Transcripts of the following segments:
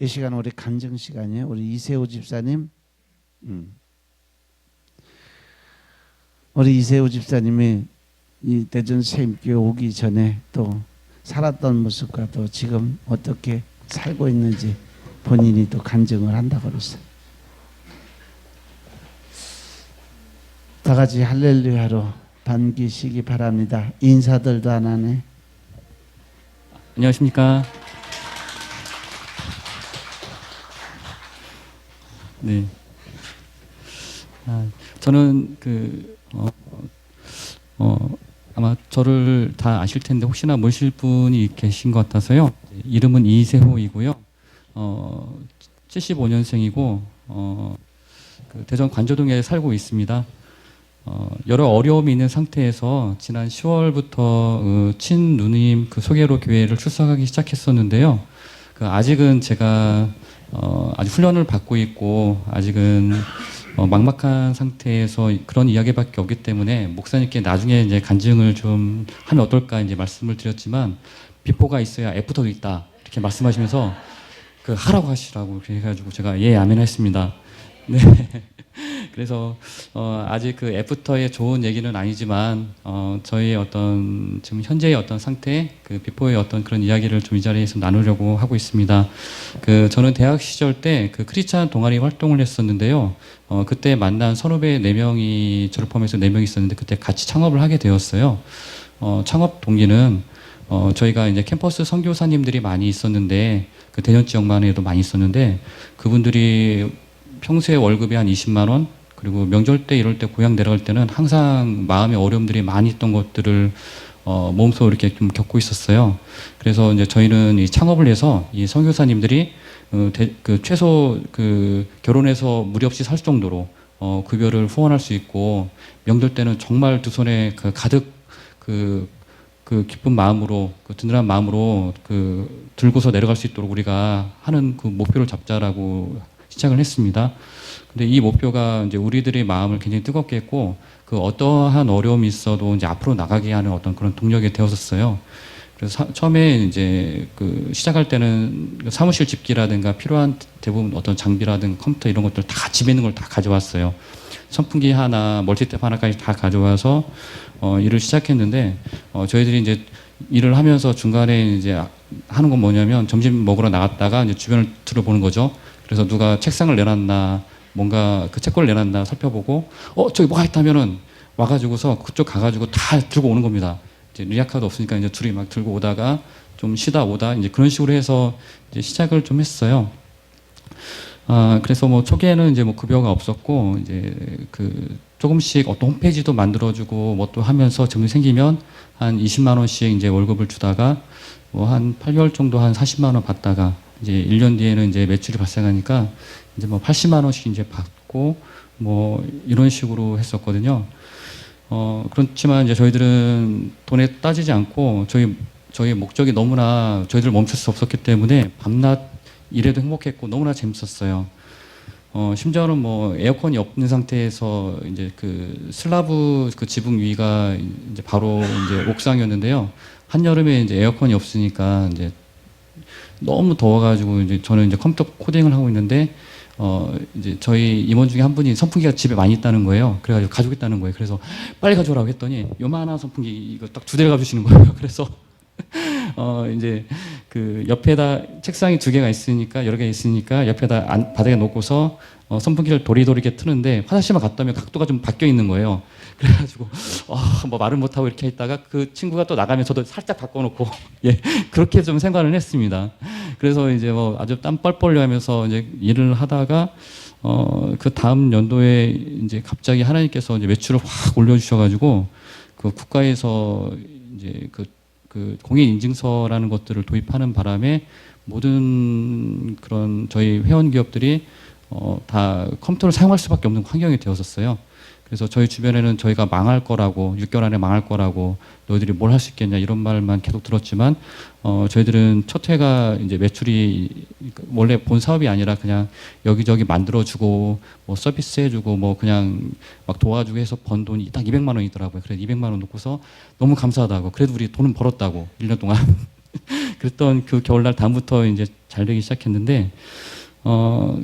이 시간 우리 간증 시간이에요. 우리 이세호 집사님, 우리 이세호 집사님이 이 대전 세임교회 오기 전에 또 살았던 모습과 또 지금 어떻게 살고 있는지 본인이 또 간증을 한다고 그랬어요. 다 같이 할렐루야로 반기시기 바랍니다. 인사들도 안 하네. 안녕하십니까. 네. 저는 아마 저를 다 아실 텐데 혹시나 모르실 분이 계신 것 같아서요. 이름은 이세호이고요. 75년생이고 대전 관저동에 살고 있습니다. 여러 어려움이 있는 상태에서 지난 10월부터 친누님 소개로 교회를 출석하기 시작했었는데요. 아직은 제가 아직 훈련을 받고 있고 아직은 막막한 상태에서 그런 이야기밖에 없기 때문에 목사님께 나중에 이제 간증을 좀 하면 어떨까 이제 말씀을 드렸지만 비포가 있어야 애프터도 있다 이렇게 말씀하시면서 하라고 하시라고 이렇게 해가지고 제가 예 아멘 했습니다. 네. 그래서 아직 애프터의 좋은 얘기는 아니지만 저희의 어떤 지금 현재의 어떤 상태, 비포의 어떤 그런 이야기를 좀 이 자리에서 나누려고 하고 있습니다. 저는 대학 시절 때 크리스찬 동아리 활동을 했었는데요. 그때 만난 선후배 4명이 저를 포함해서 4명이 있었는데 그때 같이 창업을 하게 되었어요. 창업 동기는 저희가 이제 캠퍼스 선교사님들이 많이 있었는데 대전 지역만 해도 많이 있었는데 그분들이 평소에 월급이 한 20만 원 그리고 명절 때 이럴 때 고향 내려갈 때는 항상 마음의 어려움들이 많이 있던 것들을 몸소 이렇게 좀 겪고 있었어요. 그래서 이제 저희는 이 창업을 해서 이 선교사님들이 최소 결혼해서 무리 없이 살 정도로 급여를 후원할 수 있고 명절 때는 정말 두 손에 가득 기쁜 마음으로 든든한 마음으로 들고서 내려갈 수 있도록 우리가 하는 목표를 잡자라고 시작을 했습니다. 근데 이 목표가 이제 우리들의 마음을 굉장히 뜨겁게 했고 어떠한 어려움이 있어도 이제 앞으로 나가게 하는 어떤 그런 동력이 되었었어요. 그래서 처음에 이제 시작할 때는 사무실 집기라든가 필요한 대부분 어떤 장비라든가 컴퓨터 이런 것들 다 집에 있는 걸 다 가져왔어요. 선풍기 하나, 멀티탭 하나까지 다 가져와서 일을 시작했는데 저희들이 이제 일을 하면서 중간에 이제 하는 건 뭐냐면 점심 먹으러 나갔다가 이제 주변을 둘러보는 거죠. 그래서 누가 책상을 내놨나 뭔가 책고를 내놨나 살펴보고 저기 뭐가 있다면은 와가지고서 그쪽 가가지고 다 들고 오는 겁니다. 이제 리아카도 없으니까 이제 둘이 막 들고 오다가 좀 쉬다 오다 이제 그런 식으로 해서 이제 시작을 좀 했어요. 그래서 초기에는 이제 급여가 없었고 이제 조금씩 어떤 홈페이지도 만들어주고 뭐 또 하면서 점점 생기면 한 20만 원씩 이제 월급을 주다가 한 8개월 정도 한 40만 원 받다가 이제 1년 뒤에는 이제 매출이 발생하니까 이제 80만 원씩 이제 받고 이런 식으로 했었거든요. 그렇지만 이제 저희들은 돈에 따지지 않고 저희 목적이 너무나 저희들 멈출 수 없었기 때문에 밤낮 일해도 행복했고 너무나 재밌었어요. 심지어는 에어컨이 없는 상태에서 이제 슬라브 지붕 위가 이제 바로 이제 옥상이었는데요. 한여름에 이제 에어컨이 없으니까 이제 너무 더워가지고 이제 저는 이제 컴퓨터 코딩을 하고 있는데 이제 저희 임원 중에 한 분이 선풍기가 집에 많이 있다는 거예요. 그래가지고 가지고 있다는 거예요. 그래서 빨리 가져오라고 했더니 요만한 선풍기 이거 딱 2대를 가주시는 거예요. 그래서 이제 옆에다 책상이 2개가 있으니까 여러 개 있으니까 옆에다 바닥에 놓고서 선풍기를 도리도리게 트는데 화장실만 갔다 오면 각도가 좀 바뀌어 있는 거예요. 그래가지고 말을 못하고 이렇게 있다가 그 친구가 또 나가면 저도 살짝 바꿔놓고 예 그렇게 좀 생활을 했습니다. 그래서 이제 아주 땀 뻘뻘 하면서 이제 일을 하다가 다음 연도에 이제 갑자기 하나님께서 이제 매출을 확 올려주셔가지고 국가에서 이제 공인 인증서라는 것들을 도입하는 바람에 모든 그런 저희 회원 기업들이 다 컴퓨터를 사용할 수밖에 없는 환경이 되었었어요. 그래서 저희 주변에는 저희가 망할 거라고 6개월 안에 망할 거라고 너희들이 뭘 할 수 있겠냐 이런 말만 계속 들었지만 저희들은 첫 해가 이제 매출이 원래 본 사업이 아니라 그냥 여기저기 만들어주고 서비스 해주고 그냥 막 도와주고 해서 번 돈이 딱 200만 원이더라고요. 그래서 200만 원 놓고서 너무 감사하다고 그래도 우리 돈은 벌었다고 1년 동안 그랬던 겨울날 다음부터 이제 잘 되기 시작했는데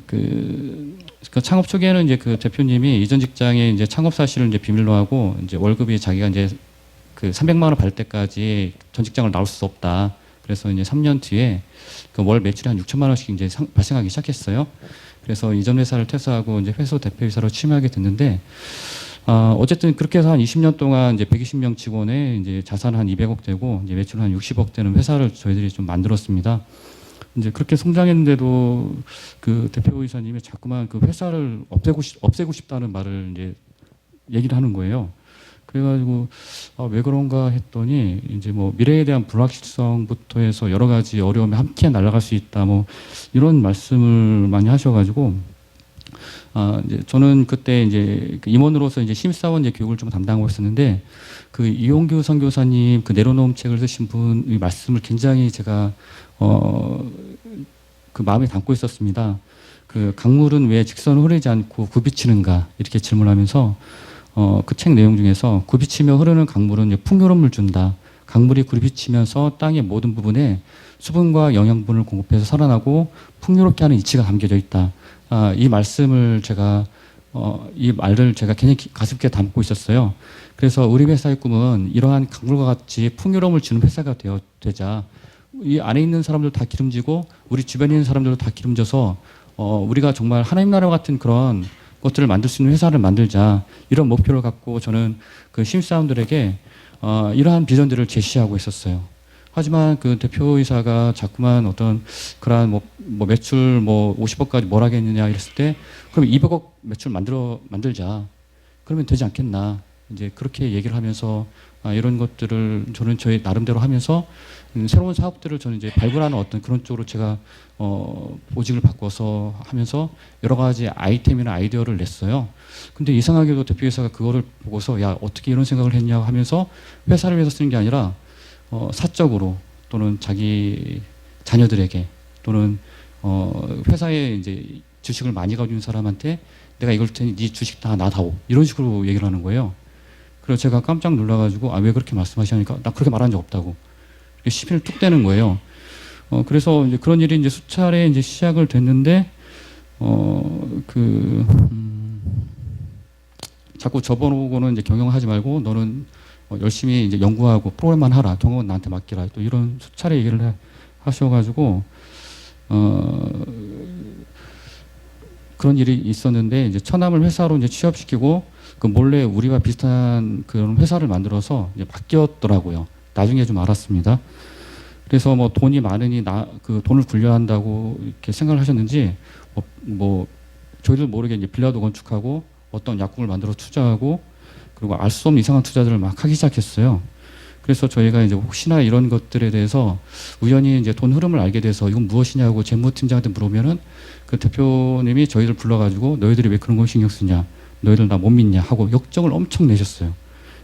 그 창업 초기에는 이제 그 대표님이 이전 직장에 이제 창업 사실을 이제 비밀로 하고 이제 월급이 자기가 이제 그 300만 원 받을 때까지 전 직장을 나올 수 없다. 그래서 이제 3년 뒤에 그 월 매출이 한 6천만 원씩 이제 발생하기 시작했어요. 그래서 이전 회사를 퇴사하고 이제 회소 대표이사로 취임하게 됐는데 어쨌든 그렇게 해서 한 20년 동안 이제 120명 직원에 이제 자산 한 200억 되고 이제 매출 한 60억 되는 회사를 저희들이 좀 만들었습니다. 이제 그렇게 성장했는데도 그 대표이사님이 자꾸만 그 회사를 없애고 싶다는 말을 이제 얘기를 하는 거예요. 그래가지고 왜 그런가 했더니 이제 뭐 미래에 대한 불확실성부터 해서 여러 가지 어려움이 함께 날아갈 수 있다 뭐 이런 말씀을 많이 하셔가지고 이제 저는 그때 이제 그 임원으로서 이제 심사원 이제 교육을 좀 담당하고 있었는데 그 이용규 선교사님 그 내려놓음 책을 쓰신 분의 말씀을 굉장히 제가 그 마음에 담고 있었습니다. 그 강물은 왜 직선을 흐르지 않고 굽이치는가 이렇게 질문하면서 그 책 내용 중에서 굽이치며 흐르는 강물은 풍요로움을 준다. 강물이 굽이치면서 땅의 모든 부분에 수분과 영양분을 공급해서 살아나고 풍요롭게 하는 이치가 담겨져 있다. 이 말씀을 제가 이 말을 제가 굉장히 가슴 깊게 담고 있었어요. 그래서 우리 회사의 꿈은 이러한 강물과 같이 풍요로움을 주는 회사가 되자. 이 안에 있는 사람들 다 기름지고 우리 주변에 있는 사람들도 다 기름져서 우리가 정말 하나님 나라 같은 그런 것들을 만들 수 있는 회사를 만들자 이런 목표를 갖고 저는 그 신입사원들에게 이러한 비전들을 제시하고 있었어요. 하지만 그 대표이사가 자꾸만 어떤 그러한 뭐 매출 뭐 50억까지 뭘 하겠느냐 이랬을 때 그럼 200억 매출 만들자 그러면 되지 않겠나 이제 그렇게 얘기를 하면서 이런 것들을 저는 저희 나름대로 하면서 새로운 사업들을 저는 이제 발굴하는 어떤 그런 쪽으로 제가 보직을 바꿔서 하면서 여러 가지 아이템이나 아이디어를 냈어요. 근데 이상하게도 대표이사가 그거를 보고서 야 어떻게 이런 생각을 했냐고 하면서 회사를 위해서 쓰는 게 아니라 사적으로 또는 자기 자녀들에게 또는 회사에 이제 주식을 많이 가지고 있는 사람한테 내가 이걸 테니 네 주식 다 나다오 이런 식으로 얘기를 하는 거예요. 그래서 제가 깜짝 놀라가지고 왜 그렇게 말씀하시니까 나 그렇게 말한 적 없다고 시비를 뚝 떼는 거예요. 그래서 이제 그런 일이 이제 수차례 이제 시작을 됐는데 자꾸 저보고는 이제 경영하지 말고 너는 열심히 이제 연구하고 프로그램만 하라. 경험은 나한테 맡기라. 또 이런 수차례 얘기를 하셔가지고 그런 일이 있었는데 이제 처남을 회사로 이제 취업시키고 그 몰래 우리와 비슷한 그런 회사를 만들어서 이제 바뀌었더라고요. 나중에 좀 알았습니다. 그래서 뭐 돈이 많으니 그 돈을 굴려야 한다고 이렇게 생각을 하셨는지 뭐 저희들 모르게 이제 빌라도 건축하고 어떤 약국을 만들어 투자하고 그리고 알 수 없는 이상한 투자들을 막 하기 시작했어요. 그래서 저희가 이제 혹시나 이런 것들에 대해서 우연히 이제 돈 흐름을 알게 돼서 이건 무엇이냐고 재무팀장한테 물으면은 그 대표님이 저희들 불러가지고 너희들이 왜 그런 걸 신경 쓰냐, 너희들 나 못 믿냐 하고 역정을 엄청 내셨어요.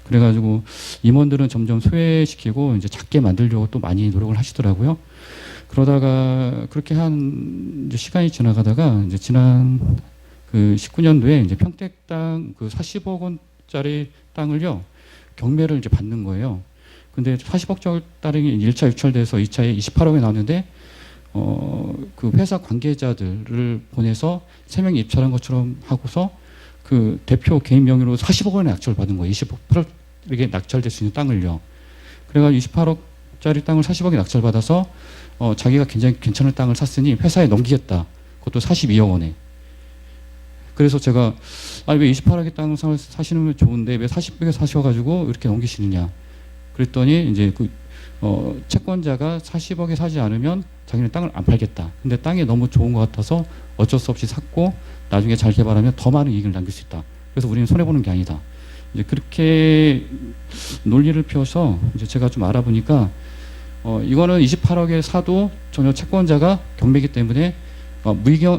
그래가지고 임원들은 점점 소외시키고 이제 작게 만들려고 또 많이 노력을 하시더라고요. 그러다가 그렇게 한 이제 시간이 지나가다가 이제 지난 그 19년도에 이제 평택 땅 그 40억 원짜리 땅을요 경매를 이제 받는 거예요. 근데 40억 짜리 1차 유찰돼서 2차에 28억에 나왔는데 그 회사 관계자들을 보내서 3명이 입찰한 것처럼 하고서 그 대표 개인 명의로 40억 원의 낙찰을 받은 거예요. 28억에 낙찰될 수 있는 땅을요. 그래가지고 28억짜리 땅을 40억에 낙찰받아서 자기가 굉장히 괜찮은 땅을 샀으니 회사에 넘기겠다. 그것도 42억 원에. 그래서 제가 왜 28억의 땅을 사시는 좋은데 왜 40억에 사셔가지고 이렇게 넘기시느냐. 그랬더니 이제 그 채권자가 40억에 사지 않으면 자기는 땅을 안 팔겠다. 근데 땅이 너무 좋은 것 같아서 어쩔 수 없이 샀고 나중에 잘 개발하면 더 많은 이익을 남길 수 있다. 그래서 우리는 손해보는 게 아니다. 이제 그렇게 논리를 펴서 이제 제가 좀 알아보니까 이거는 28억에 사도 전혀 채권자가 경매이기 때문에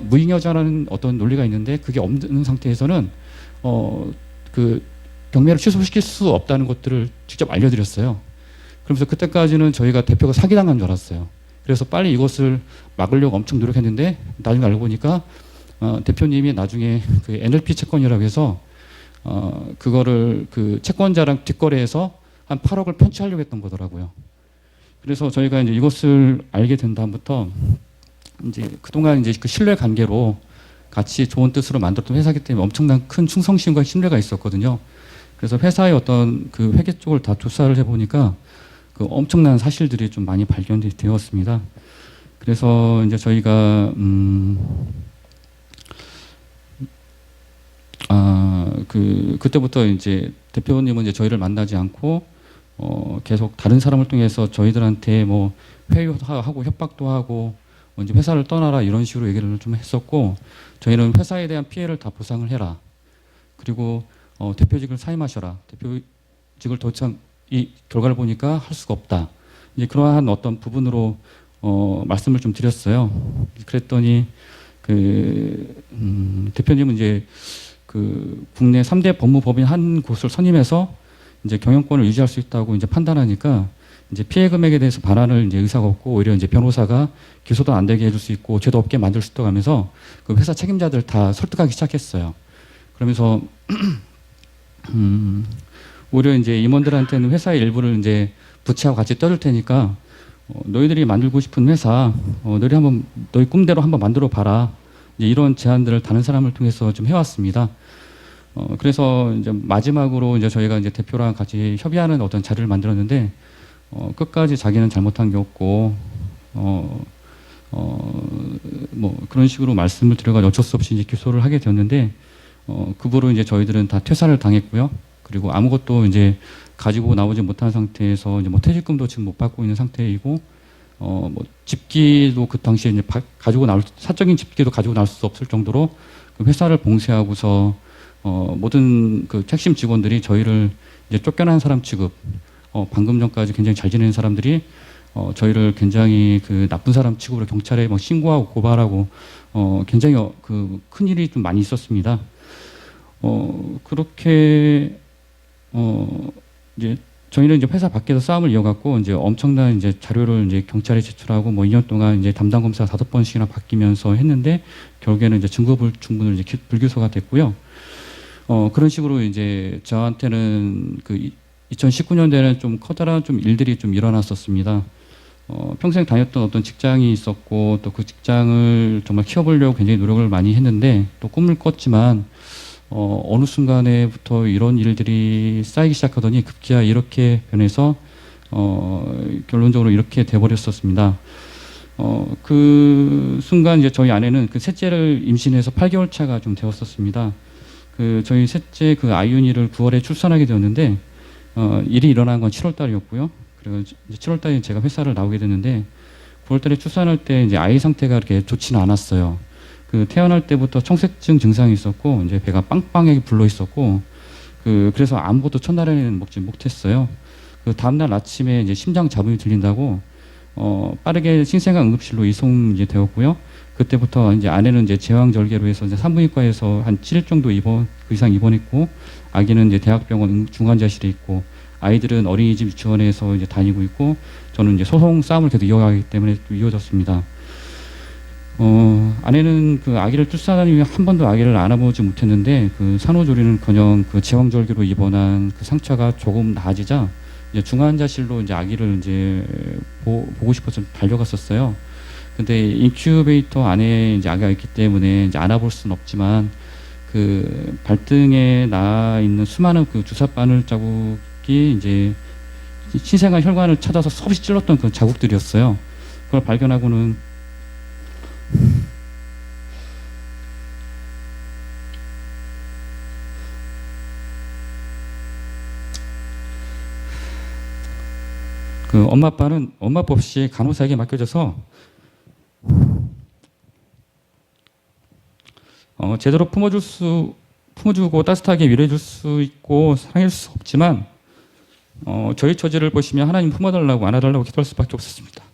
무잉여자라는 어떤 논리가 있는데 그게 없는 상태에서는 그 경매를 취소시킬 수 없다는 것들을 직접 알려드렸어요. 그러면서 그때까지는 저희가 대표가 사기당한 줄 알았어요. 그래서 빨리 이것을 막으려고 엄청 노력했는데 나중에 알고 보니까 대표님이 나중에 그 NLP 채권이라고 해서 그거를 그 채권자랑 뒷거래해서 한 8억을 편취하려고 했던 거더라고요. 그래서 저희가 이제 이것을 알게 된 다음부터 이제 그동안 이제 그 신뢰 관계로 같이 좋은 뜻으로 만들었던 회사이기 때문에 엄청난 큰 충성심과 신뢰가 있었거든요. 그래서 회사의 어떤 그 회계 쪽을 다 조사를 해보니까 그 엄청난 사실들이 좀 많이 발견되었습니다. 그래서 이제 저희가 그때부터 이제 대표님은 이제 저희를 만나지 않고 계속 다른 사람을 통해서 저희들한테 뭐 회유하고 협박도 하고 이제 회사를 떠나라 이런 식으로 얘기를 좀 했었고, 저희는 회사에 대한 피해를 다 보상을 해라. 그리고 대표직을 사임하셔라. 대표직을 더 이상 이 결과를 보니까 할 수가 없다. 이제 그러한 어떤 부분으로 말씀을 좀 드렸어요. 그랬더니 대표님은 이제 그 국내 3대 법무법인 한 곳을 선임해서 이제 경영권을 유지할 수 있다고 이제 판단하니까 이제 피해 금액에 대해서 반환을 이제 의사가 없고, 오히려 이제 변호사가 기소도 안 되게 해줄 수 있고 죄도 없게 만들 수 있다고 하면서 그 회사 책임자들 다 설득하기 시작했어요. 그러면서 오히려 이제 임원들한테는 회사의 일부를 이제 부채하고 같이 떠줄 테니까 너희들이 만들고 싶은 회사 너희 꿈대로 한번 만들어 봐라. 이제 이런 제안들을 다른 사람을 통해서 좀 해왔습니다. 그래서 이제 마지막으로 이제 저희가 이제 대표랑 같이 협의하는 어떤 자리를 만들었는데 끝까지 자기는 잘못한 게 없고 뭐 그런 식으로 말씀을 드려가지고 어쩔 수 없이 이제 기소를 하게 되었는데 그 후로 이제 저희들은 다 퇴사를 당했고요. 그리고 아무것도 이제 가지고 나오지 못한 상태에서 이제 뭐 퇴직금도 지금 못 받고 있는 상태이고 뭐 집기도 그 당시에 이제 가지고 나올 사적인 집기도 가지고 나올 수 없을 정도로 그 회사를 봉쇄하고서 모든 그 핵심 직원들이 저희를 이제 쫓겨난 사람 취급, 방금 전까지 굉장히 잘 지내는 사람들이 저희를 굉장히 그 나쁜 사람 취급으로 경찰에 막 신고하고 고발하고 굉장히 그 큰 일이 좀 많이 있었습니다. 그렇게 이제 저희는 이제 회사 밖에서 싸움을 이어갔고 이제 엄청난 이제 자료를 이제 경찰에 제출하고 뭐 2년 동안 이제 담당 검사 5번씩이나 바뀌면서 했는데 결국에는 이제 증거 불충분으로 이제 불기소가 됐고요. 그런 식으로 이제 저한테는 그 2019년대에는 좀 커다란 좀 일들이 좀 일어났었습니다. 평생 다녔던 어떤 직장이 있었고 또 그 직장을 정말 키워보려고 굉장히 노력을 많이 했는데 또 꿈을 꿨지만 어느 순간에부터 이런 일들이 쌓이기 시작하더니 급기야 이렇게 변해서 결론적으로 이렇게 돼버렸었습니다. 그 순간 이제 저희 아내는 그 셋째를 임신해서 8개월 차가 좀 되었었습니다. 그 저희 셋째 그 아이윤이를 9월에 출산하게 되었는데 일이 일어난 건 7월 달이었고요. 그리고 이제 7월 달에 제가 회사를 나오게 됐는데 9월 달에 출산할 때 이제 아이 상태가 그렇게 좋지는 않았어요. 그 태어날 때부터 청색증 증상이 있었고 이제 배가 빵빵하게 불러 있었고 그래서 아무것도 첫날에는 먹지 못했어요. 그 다음날 아침에 이제 심장 잡음이 들린다고 빠르게 신생아 응급실로 이송 이제 되었고요. 그때부터 이제 아내는 이제 제왕절개로 해서 이제 산부인과에서 한 7일 정도 그 이상 입원했고, 아기는 이제 대학병원 중환자실에 있고, 아이들은 어린이집 유치원에서 이제 다니고 있고, 저는 이제 소송 싸움을 계속 이어가기 때문에 또 이어졌습니다. 아내는 그 아기를 출산한 이후에 한 번도 아기를 안아보지 못했는데 그 산후조리는커녕 그 제왕절개로 입원한 그 상처가 조금 나아지자 이제 중환자실로 이제 아기를 이제 보고 싶어서 달려갔었어요. 근데 인큐베이터 안에 이제 아기가 있기 때문에 이제 안아볼 수는 없지만 그 발등에 나 있는 수많은 그 주사 바늘 자국이 이제 신생아 혈관을 찾아서 섭이 찔렀던 그 자국들이었어요. 그걸 발견하고는 그 엄마 아빠는 엄마 아빠 없이 간호사에게 맡겨져서 제대로 품어주고 따뜻하게 위로해줄 수 있고 사랑해줄 수 없지만 저희 처지를 보시면 하나님 품어달라고 안아달라고 기도할 수밖에 없었습니다.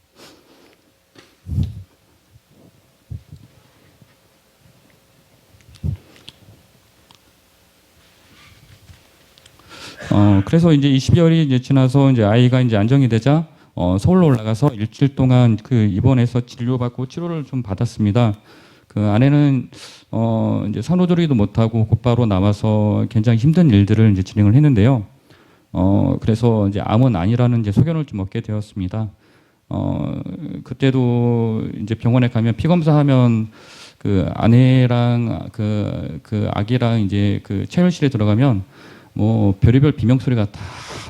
그래서 이제 20여일이 이제 지나서 이제 아이가 이제 안정이 되자 서울로 올라가서 일주일 동안 그 입원해서 진료받고 치료를 좀 받았습니다. 그 아내는 이제 산후조리도 못하고 곧바로 나와서 굉장히 힘든 일들을 이제 진행을 했는데요. 그래서 이제 암은 아니라는 이제 소견을 좀 얻게 되었습니다. 그때도 이제 병원에 가면 피 검사하면 그 아내랑 그 아기랑 이제 그 체열실에 들어가면 뭐 별의별 비명 소리가 다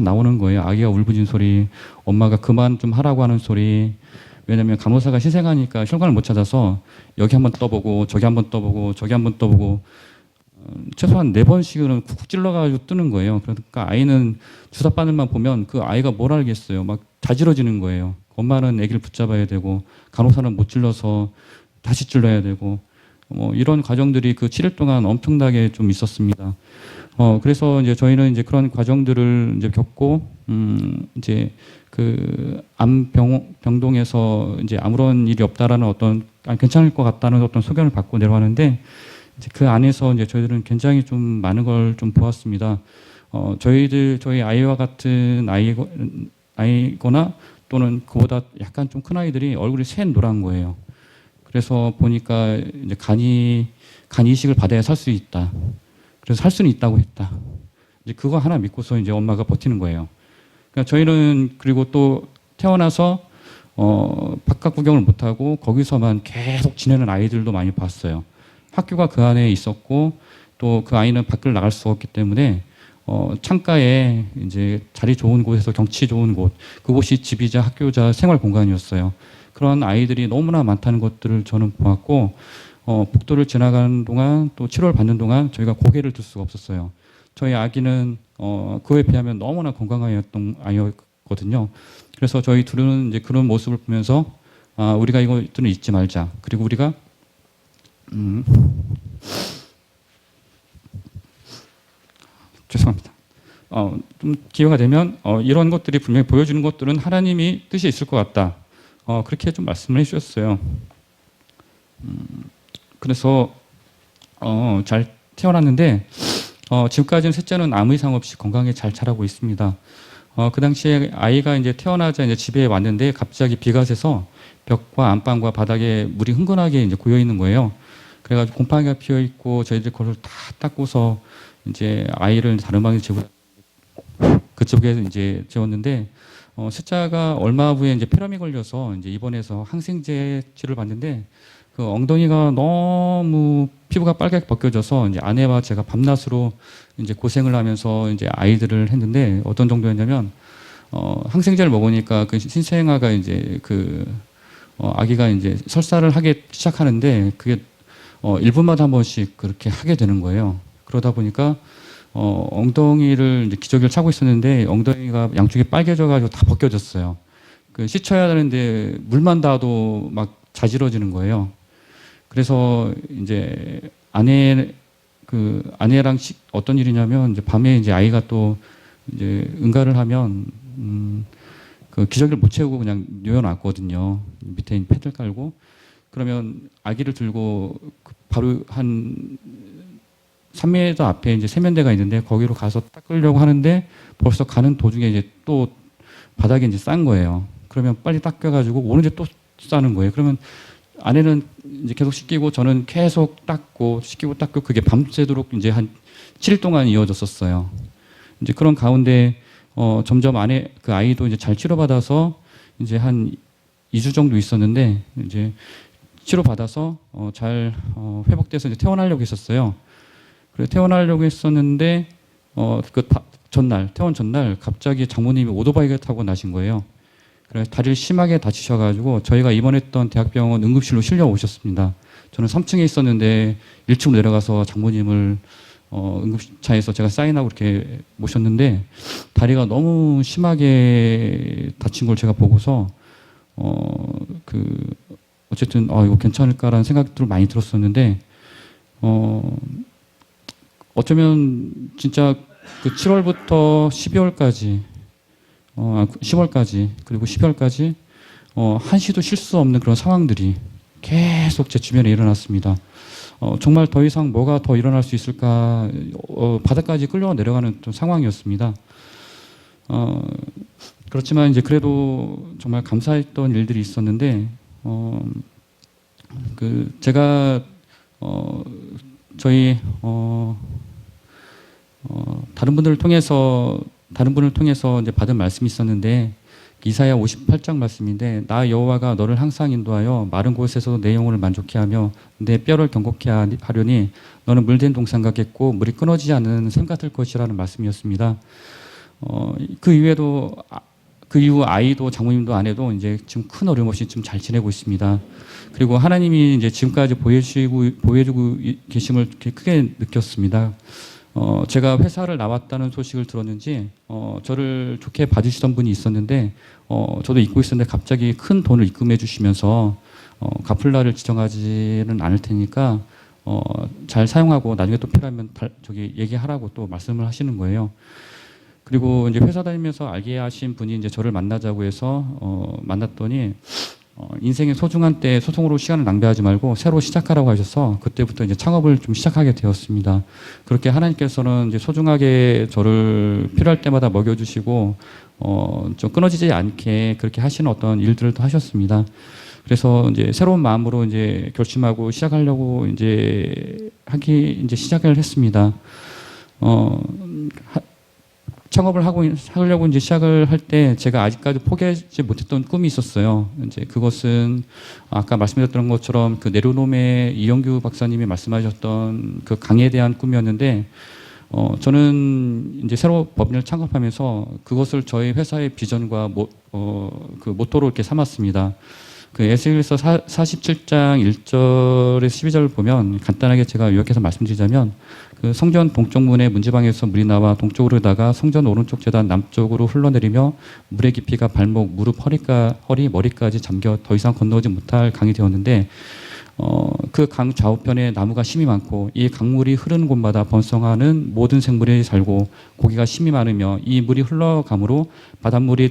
나오는 거예요. 아기가 울부짖는 소리, 엄마가 그만 좀 하라고 하는 소리. 왜냐면 간호사가 희생하니까 혈관을 못 찾아서 여기 한번 떠보고 저기 한번 떠보고 저기 한번 떠보고 최소한 4번씩은 쿡쿡 찔러가지고 뜨는 거예요. 그러니까 아이는 주사 바늘만 보면 그 아이가 뭘 알겠어요. 막 자지러지는 거예요. 엄마는 아기를 붙잡아야 되고 간호사는 못 찔러서 다시 찔러야 되고 뭐 이런 과정들이 그 7일 동안 엄청나게 좀 있었습니다. 그래서 이제 저희는 이제 그런 과정들을 이제 겪고 이제 그 병동에서 이제 아무런 일이 없다라는 어떤 괜찮을 것 같다는 어떤 소견을 받고 내려왔는데 이제 그 안에서 이제 저희들은 굉장히 좀 많은 걸 좀 보았습니다. 저희 아이와 같은 아이거나 또는 그보다 약간 좀 큰 아이들이 얼굴이 새 노란 거예요. 그래서 보니까 이제 간 이식을 받아야 살 수 있다. 그래서 살 수는 있다고 했다. 이제 그거 하나 믿고서 이제 엄마가 버티는 거예요. 그러니까 저희는 그리고 또 태어나서 바깥 구경을 못 하고 거기서만 계속 지내는 아이들도 많이 봤어요. 학교가 그 안에 있었고 또 그 아이는 밖을 나갈 수가 없기 때문에 창가에 이제 자리 좋은 곳에서 경치 좋은 곳, 그곳이 집이자 학교자 생활 공간이었어요. 그런 아이들이 너무나 많다는 것들을 저는 보았고 복도를 지나가는 동안 또 치료를 받는 동안 저희가 고개를 들 수가 없었어요. 저희 아기는 그에 비하면 너무나 건강하였던 아이였거든요. 그래서 저희 둘은 이제 그런 모습을 보면서 우리가 이것들은 잊지 말자. 그리고 우리가 죄송합니다. 좀 기회가 되면 이런 것들이 분명히 보여주는 것들은 하나님이 뜻이 있을 것 같다. 그렇게 좀 말씀을 해주셨어요. 그래서 잘 태어났는데 지금까지는 셋째는 아무 이상 없이 건강하게 잘 자라고 있습니다. 그 당시에 아이가 이제 태어나자 이제 집에 왔는데 갑자기 비가 새서 벽과 안방과 바닥에 물이 흥건하게 이제 고여 있는 거예요. 그래가지고 곰팡이가 피어 있고 저희들 그걸 다 닦고서 이제 아이를 다른 방에 재고 그쪽에 이제 재웠는데 셋째가 얼마 후에 이제 폐렴이 걸려서 이제 입원해서 항생제 치료를 받는데 그 엉덩이가 너무 피부가 빨갛게 벗겨져서 이제 아내와 제가 밤낮으로 이제 고생을 하면서 이제 아이들을 했는데 어떤 정도였냐면 항생제를 먹으니까 그 신생아가 이제 그 아기가 이제 설사를 하기 시작하는데 그게 1분마다 한 번씩 그렇게 하게 되는 거예요. 그러다 보니까 엉덩이를 이제 기저귀를 차고 있었는데 엉덩이가 양쪽이 빨개져가지고 다 벗겨졌어요. 그 씻어야 되는데 물만 닿아도 막 자지러지는 거예요. 그래서 이제 아내랑 어떤 일이냐면 이제 밤에 이제 아이가 또 이제 응가를 하면 그 기저귀를 못 채우고 그냥 누워놨거든요. 밑에 패드를 깔고 그러면 아기를 들고 바로 한 3m 앞에 이제 세면대가 있는데 거기로 가서 닦으려고 하는데 벌써 가는 도중에 이제 또 바닥에 이제 싼 거예요. 그러면 빨리 닦여가지고 오는데 또 싸는 거예요. 그러면 아내는 이제 계속 씻기고 저는 계속 닦고 씻기고 닦고 그게 밤새도록 이제 한 7일 동안 이어졌었어요. 이제 그런 가운데 점점 그 아이도 이제 잘 치료받아서 이제 한 2주 정도 있었는데 이제 치료받아서 잘 회복돼서 이제 퇴원하려고 했었어요. 그래서 퇴원하려고 했었는데 퇴원 전날 갑자기 장모님이 오토바이를 타고 나신 거예요. 그래서 다리를 심하게 다치셔가지고 저희가 입원했던 대학병원 응급실로 실려 오셨습니다. 저는 3층에 있었는데 1층으로 내려가서 장모님을 응급차에서 제가 사인하고 이렇게 모셨는데 다리가 너무 심하게 다친 걸 제가 보고서 어쨌든 이거 괜찮을까라는 생각들을 많이 들었었는데 어쩌면 진짜 그 7월부터 12월까지 10월까지 그리고 12월까지 한시도 쉴 수 없는 그런 상황들이 계속 제 주변에 일어났습니다. 정말 더 이상 뭐가 더 일어날 수 있을까 바닥까지 끌려 내려가는 좀 상황이었습니다. 그렇지만 이제 그래도 정말 감사했던 일들이 있었는데 제가 저희 다른 분을 통해서 이제 받은 말씀이 있었는데 이사야 58장 말씀인데 나 여호와가 너를 항상 인도하여 마른 곳에서도 내 영혼을 만족케 하며 내 뼈를 경고케 하려니 너는 물된 동산 같겠고 물이 끊어지지 않는 샘 같을 것이라는 말씀이었습니다. 그 이후에도 그 이후 아이도 장모님도 아내도 이제 지금 큰 어려움 없이 좀 잘 지내고 있습니다. 그리고 하나님이 이제 지금까지 보여주고 계심을 크게 느꼈습니다. 제가 회사를 나왔다는 소식을 들었는지 저를 좋게 봐주시던 분이 있었는데 저도 잊고 있었는데 갑자기 큰 돈을 입금해 주시면서 갚을 지정하지는 않을 테니까 잘 사용하고 나중에 또 필요하면 저기 얘기하라고 또 말씀을 하시는 거예요. 그리고 이제 회사 다니면서 알게 하신 분이 이제 저를 만나자고 해서 만났더니 인생의 소중한 때 소송으로 시간을 낭비하지 말고 새로 시작하라고 하셔서 그때부터 이제 창업을 좀 시작하게 되었습니다. 그렇게 하나님께서는 이제 소중하게 저를 필요할 때마다 먹여주시고 좀 끊어지지 않게 그렇게 하시는 어떤 일들을 또 하셨습니다. 그래서 이제 새로운 마음으로 이제 결심하고 시작하려고 이제 시작을 했습니다. 창업을 하려고 이제 시작을 할 때 제가 아직까지 포기하지 못했던 꿈이 있었어요. 이제 그것은 아까 말씀드렸던 것처럼 그 네로놈의 이영규 박사님이 말씀하셨던 그 강에 대한 꿈이었는데 저는 이제 새로 법인을 창업하면서 그것을 저희 회사의 비전과 그 모토로 이렇게 삼았습니다. 그 에스겔서 47장 1절에서 12절을 보면 간단하게 제가 요약해서 말씀드리자면 그 성전 동쪽 문의 문지방에서 물이 나와 동쪽으로 흐르다가 성전 오른쪽 제단 남쪽으로 흘러내리며 물의 깊이가 발목, 무릎, 허리, 머리까지 잠겨 더 이상 건너오지 못할 강이 되었는데 그 강 좌우편에 나무가 심이 많고 이 강물이 흐르는 곳마다 번성하는 모든 생물이 살고 고기가 심이 많으며 이 물이 흘러가므로 바닷물이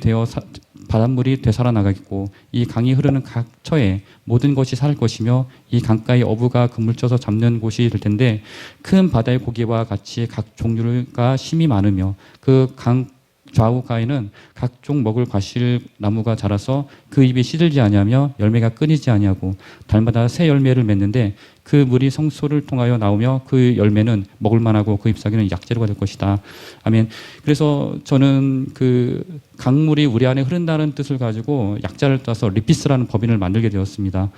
되살아나가겠고 이 강이 흐르는 각 처에 모든 것이 살 것이며 이 강가에 어부가 그물 쪄서 잡는 곳이 될 텐데 큰 바다의 고기와 같이 각 종류가 심이 많으며 그 강 좌우가에는 각종 먹을 과실 나무가 자라서 그 잎이 시들지 아니하며 열매가 끊이지 아니하고 달마다 새 열매를 맺는데 그 물이 성소를 통하여 나오며 그 열매는 먹을 만하고 그 잎사귀는 약재료가 될 것이다. 아멘. 그래서 저는 그 강물이 우리 안에 흐른다는 뜻을 가지고 약자를 따서 리피스라는 법인을 만들게 되었습니다.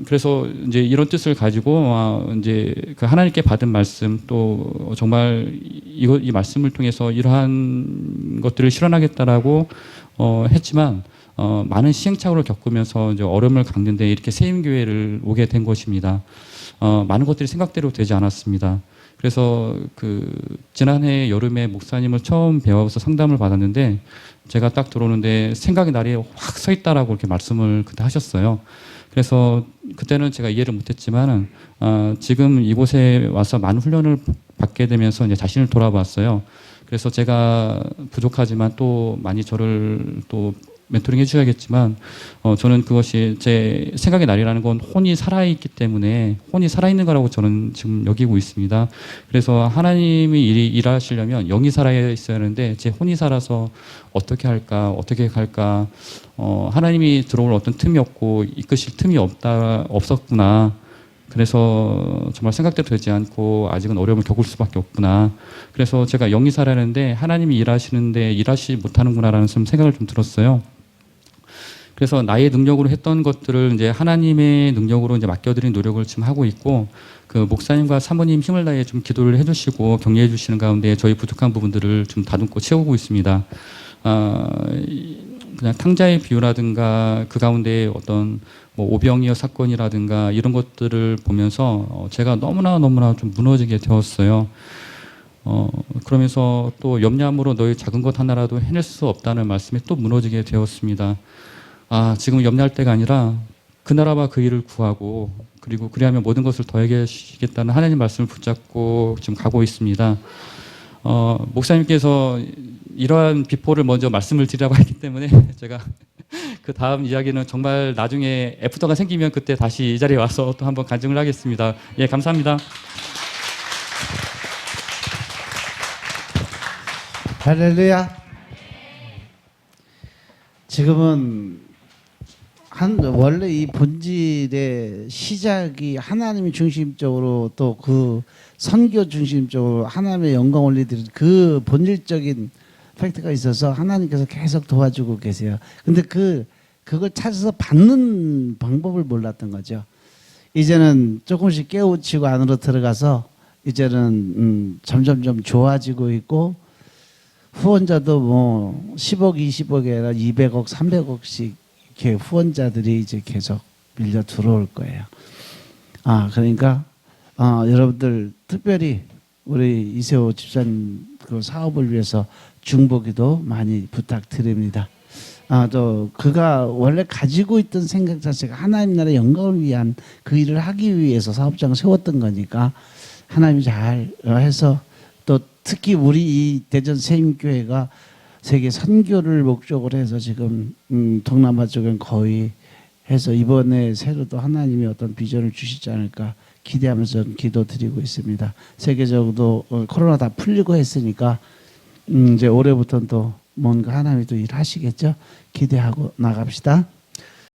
그래서 이제 이런 뜻을 가지고 이제 그 하나님께 받은 말씀 또 정말 이 말씀을 통해서 이러한 것들을 실현하겠다라고 했지만 많은 시행착오를 겪으면서 이제 어려움을 겪는데 이렇게 세임교회를 오게 된 것입니다. 많은 것들이 생각대로 되지 않았습니다. 그래서 그 지난해 여름에 목사님을 처음 배워서 상담을 받았는데 제가 딱 들어오는데 생각의 날이 확 서 있다라고 이렇게 말씀을 그때 하셨어요. 그래서 그때는 제가 이해를 못했지만 지금 이곳에 와서 많은 훈련을 받게 되면서 이제 자신을 돌아봤어요. 그래서 제가 부족하지만 또 많이 저를 또 멘토링 해주셔야겠지만 저는 그것이 제 생각의 날이라는 건 혼이 살아있기 때문에 혼이 살아있는 거라고 저는 지금 여기고 있습니다. 그래서 하나님이 일하시려면 영이 살아있어야 하는데 제 혼이 살아서 어떻게 갈까 하나님이 들어올 어떤 틈이 없고 이끄실 틈이 없었구나. 그래서 정말 생각대로 되지 않고 아직은 어려움을 겪을 수밖에 없구나. 그래서 제가 영이 살아야하는데 하나님이 일하시는데 일하시 못하는구나라는 생각을 좀 들었어요. 그래서 나의 능력으로 했던 것들을 이제 하나님의 능력으로 이제 맡겨드린 노력을 지금 하고 있고 그 목사님과 사모님 힘을 다해 좀 기도를 해주시고 격려해 주시는 가운데 저희 부족한 부분들을 좀 다듬고 채우고 있습니다. 그냥 탕자의 비유라든가 그 가운데 어떤 뭐 오병이어 사건이라든가 이런 것들을 보면서 제가 너무나 좀 무너지게 되었어요. 그러면서 또 염려함으로 너희 작은 것 하나라도 해낼 수 없다는 말씀에 또 무너지게 되었습니다. 지금 염려할 때가 아니라 그 나라와 그 일을 구하고 그리고 그리하면 모든 것을 더하게 하시겠다는 하나님 말씀을 붙잡고 지금 가고 있습니다. 목사님께서 이러한 비포를 먼저 말씀을 드리라고 했기 때문에 제가 그 다음 이야기는 정말 나중에 애프터가 생기면 그때 다시 이 자리에 와서 또 한번 간증을 하겠습니다. 예, 감사합니다. 할렐루야. 지금은 원래 이 본질의 시작이 하나님이 중심적으로 또 그 선교 중심적으로 하나님의 영광 올리드린 그 본질적인 팩트가 있어서 하나님께서 계속 도와주고 계세요. 근데 그걸 찾아서 받는 방법을 몰랐던 거죠. 이제는 조금씩 깨우치고 안으로 들어가서 이제는 점점점 좋아지고 있고, 후원자도 뭐 10억, 20억이 아니라 200억, 300억씩 이렇게 후원자들이 이제 계속 밀려 들어올 거예요. 그러니까 여러분들 특별히 우리 이세호 집사님 그 사업을 위해서 중보기도 많이 부탁드립니다. 또 그가 원래 가지고 있던 생각 자체가 하나님 나라 영광을 위한 그 일을 하기 위해서 사업장을 세웠던 거니까 하나님이 잘 해서, 또 특히 우리 이 대전 세임교회가 세계 선교를 목적으로 해서 지금 동남아 쪽은 거의 해서 이번에 새로 또 하나님이 어떤 비전을 주시지 않을까 기대하면서 기도드리고 있습니다. 세계적으로 코로나 다 풀리고 했으니까 이제 올해부터는 또 뭔가 하나님이 또 일하시겠죠. 기대하고 나갑시다.